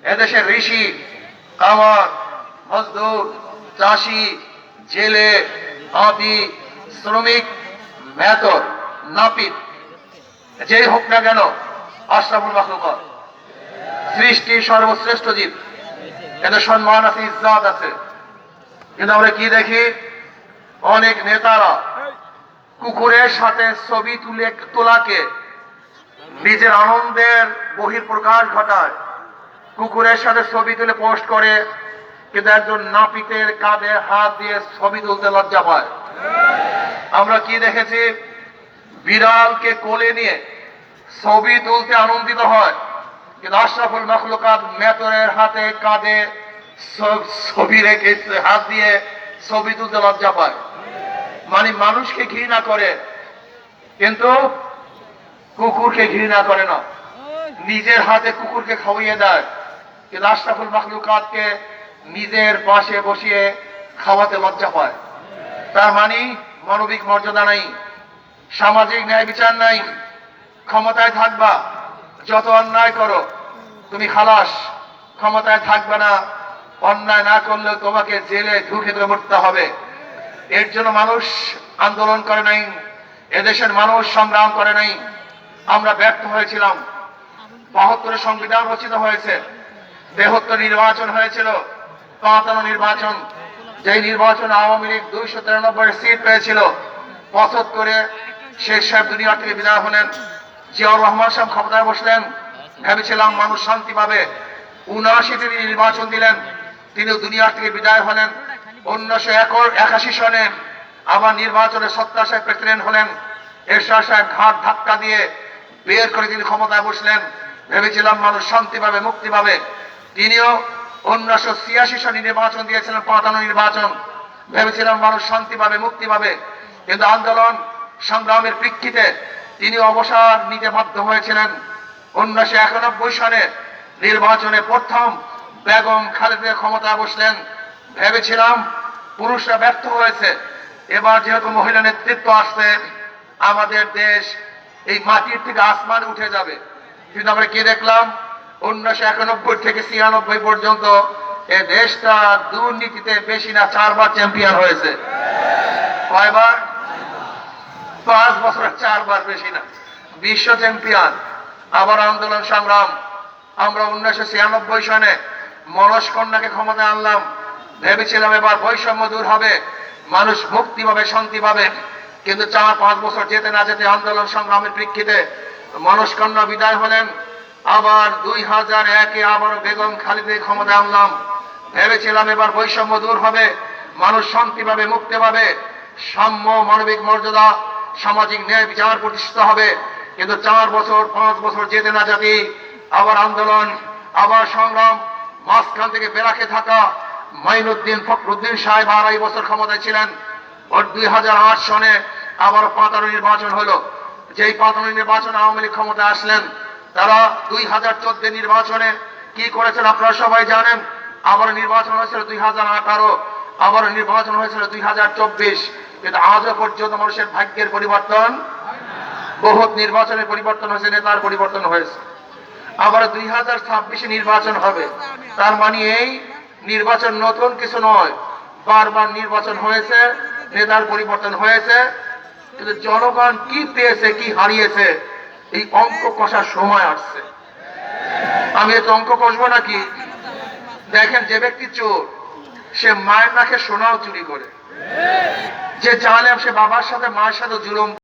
এদেশের ঋষি, কামার, মজদুর, চাষি, জেলে, হাতি, শ্রমিক, মেহতর, নাপিত, যেই হোক না কেন আশরাফুল মাখলুকাত, সৃষ্টির সর্বশ্রেষ্ঠ জীব। এদের সম্মান আছে, ইজ্জত আছে। কিন্তু আমরা কি দেখি, অনেক নেতারা কুকুরের সাথে ছবি তোলাকে নিজের আনন্দের বহিঃপ্রকাশ ঘটায়, কুকুরের সাথে ছবি তুলে পোস্ট করে, কিন্তু একজন নাপিতের কাঁধে হাত দিয়ে ছবি তুলতে লজ্জা পায়। আমরা কি দেখেছি, বিড়ালকে কোলে নিয়ে ছবি তুলতে আনন্দিত হয়, কিন্তু আশরাফুল মাখলুকাত মেতরের হাতে কাঁধে ছবি রেখে হাত দিয়ে ছবি তুলতে লজ্জা পায়। মানে মানুষকে ঘৃণা করে, কিন্তু কুকুরকে ঘৃণা করে না। নিজের হাতে কুকুরকে খাওয়িয়ে দেয়, কিন্তু আশরাফুল মাখলুকাতকে নিজের পাশে বসিয়ে খাওয়াতে লজ্জা পায়। তার মানে মানবিক মর্যাদা নাই, সামাজিক ন্যায় বিচার নাই। ক্ষমতায় থাকবা, যত অন্যায় করো তুমি খালাস, ক্ষমতায় থাকবে না, অন্যায় না করলে তোমাকে জেলে ঢুকে মরতে হবে। এর জন্য মানুষ আন্দোলন করে নাই, এদেশের মানুষ সংগ্রাম করে নাই। আমরা ব্যর্থ হয়েছিলাম। ৭২ সংবিধান রচিত হয়েছে, ৭৩ নির্বাচন হয়েছিল, ৫৫ নির্বাচন, যেই নির্বাচন আওয়ামী লীগ ২৯৩ সিট পেয়েছিল। ৭৫ শেখ সাহেব দুনিয়া থেকে বিদায় হলেন, জিয়াউর রহমান সাহেব ক্ষমতায় বসলেন। ভেবেছিলাম মানুষ শান্তি পাবে। ৭৯ তিনি নির্বাচন দিলেন, তিনি দুনিয়া থেকে বিদায় হলেন। ১৯৮১ সনে আবার নির্বাচনে সত্তা সাহেব প্রেসিডেন্ট হলেন। এরশাদ সাহেব ঘাট ধাক্কা দিয়ে বের করে তিনি ক্ষমতায় বসলেন। ভেবেছিলাম মানুষ শান্তি পাবে, মুক্তি পাবে। তিনিও ১৯৮৬ সনে নির্বাচন দিয়েছিলেন, ৫৫ নির্বাচন। ভেবেছিলাম মানুষ শান্তি পাবে, মুক্তি পাবে। কিন্তু আন্দোলন সংগ্রামের প্রেক্ষিতে তিনি অবসর নিতে বাধ্য হয়েছিলেন। ১৯৯১ সনে নির্বাচনে প্রথম বেগম খালেদা ক্ষমতায় বসলেন। ভেবেছিলাম পুরুষরা ব্যর্থ হয়েছে, এবার যেহেতু মহিলা নেতৃত্ব আসছে, আমাদের দেশ এই মাটির থেকে আসমানে উঠে যাবে। কিন্তু আমরা কি দেখলাম, ১৯৯১ থেকে ৯৬ পর্যন্ত এ দেশটা দুর্নীতিতে বেশি না ৪ বার চ্যাম্পিয়ন হয়েছে। কয়বার? ৫ বছরে ৪ বার, বেশি না, বিশ্ব চ্যাম্পিয়ন। আবার আন্দোলন সংগ্রাম, আমরা ১৯৯৬ সনে মনোজ কন্যাকে ক্ষমতায় আনলাম। ভেবেছিলাম এবার বৈষম্য দূর হবে, মানুষ মুক্তি পাবে, শান্তি পাবে। কিন্তু ৪-৫ বছর যেতে না যেতে আন্দোলন সংগ্রামের প্রেক্ষিতে মনোজ কন্যা বিদায় হলেন। আবার ২০০১-এ আবারও বেগম খালেদা ক্ষমতায় আনলাম। ভেবেছিলাম এবার বৈষম্য দূর হবে, মানুষ শান্তি পাবে, মুক্তি পাবে, সাম্য, মানবিক মর্যাদা, সামাজিক ন্যায় বিচার প্রতিষ্ঠিত হবে। কিন্তু ৪-৫ বছর যেতে না যেতে আবার আন্দোলন, আবার সংগ্রাম। মাঝখান থেকে বেরাকে থাকা মাইনুদ্দিন ফখরুদ্দিন সাহেব ২.৫ বছর ক্ষমতায় ছিলেন। ২০০৮ সনে আবার ৫৫ নির্বাচন হলো। যেই ৫৫ নির্বাচনে আওয়ামী লীগ ক্ষমতায় আসলেন, তারা ২০১৪ নির্বাচনে কি করেছেন আপনারা সবাই জানেন। আবার নির্বাচন হয়েছিল ২০১৮, আবার নির্বাচন হয়েছিল ২০২৪। কিন্তু আজও পর্যন্ত মানুষের ভাগ্যের পরিবর্তন, বহুত নির্বাচনের পরিবর্তন হয়েছে, নেতার পরিবর্তন হয়েছে। আবার ২০২৬ নির্বাচন হবে। তার মানে এই নির্বাচন নতুন কিছু নয়, বারবার নির্বাচন হয়েছে, নেতার পরিবর্তন হয়েছে, কিন্তু জনগণ কি পেয়েছে, কি হারিয়েছে, এই অঙ্ক কষার সময় আসছে। আমি এত অঙ্ক কষবো নাকি? দেখেন, যে ব্যক্তি চোর, সে মায়ের নাকে সোনাও চুরি করে। যে জালেম, সে বাবার সাথে মায়ের সাথে জুলুম